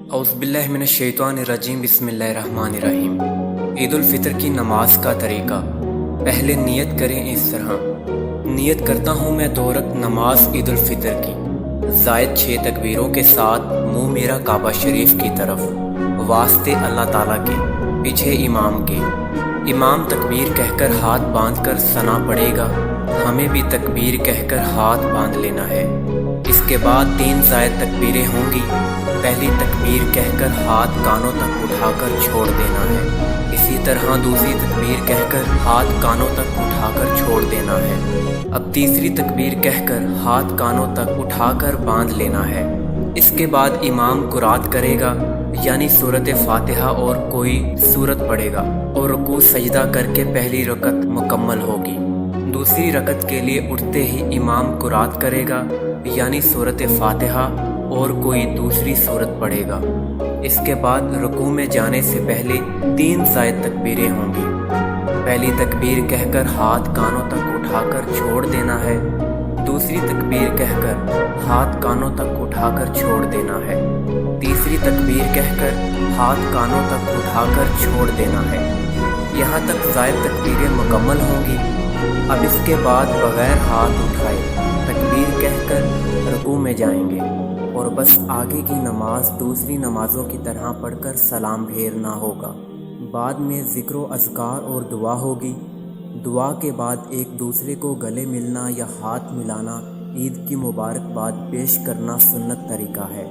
اعوذ باللہ من الشیطان الرجیم، بسم اللہ الرحمن الرحیم۔ عید الفطر کی نماز کا طریقہ۔ پہلے نیت کریں اس طرح: نیت کرتا ہوں میں 2 رکعت نماز عید الفطر کی، زائد 6 تکبیروں کے ساتھ منہ میرا کعبہ شریف کی طرف، واسطے اللہ تعالیٰ کے، پیچھے امام کے۔ امام تکبیر کہہ کر ہاتھ باندھ کر ثنا پڑے گا، ہمیں بھی تکبیر کہہ کر ہاتھ باندھ لینا ہے۔ اس کے بعد 3 زائد تکبیریں ہوں گی۔ پہلی تکبیر کہہ کر ہاتھ کانوں تک اٹھا کر چھوڑ دینا ہے، اسی طرح دوسری تکبیر کہہ کر ہاتھ کانوں تک اٹھا کر چھوڑ دینا ہے۔ اب تیسری تکبیر کہہ کر ہاتھ کانوں تک اٹھا کر باندھ لینا ہے۔ اس کے بعد امام قرات کرے گا، یعنی سورۃ فاتحہ اور کوئی سورت پڑھے گا، اور رکوع سجدہ کر کے پہلی رکعت مکمل ہوگی۔ دوسری رکعت کے لیے اٹھتے ہی امام قرات کرے گا، یعنی سورۃ فاتحہ اور کوئی دوسری سورت پڑھے گا۔ اس کے بعد رکوع میں جانے سے پہلے 3 زائد تکبیریں ہوں گی۔ پہلی تکبیر کہہ کر ہاتھ کانوں تک اٹھا کر چھوڑ دینا ہے، دوسری تکبیر کہہ کر ہاتھ کانوں تک اٹھا کر چھوڑ دینا ہے، تیسری تکبیر کہہ کر ہاتھ کانوں تک اٹھا کر چھوڑ دینا ہے۔ یہاں تک زائد تکبیریں مکمل ہوں گی۔ اب اس کے بعد بغیر ہاتھ اٹھائے تکبیر کہہ کر رکوع میں جائیں گے، اور بس آگے کی نماز دوسری نمازوں کی طرح پڑھ کر سلام پھیرنا ہوگا۔ بعد میں ذکر و اذکار اور دعا ہوگی۔ دعا کے بعد ایک دوسرے کو گلے ملنا یا ہاتھ ملانا، عید کی مبارکباد پیش کرنا سنت طریقہ ہے۔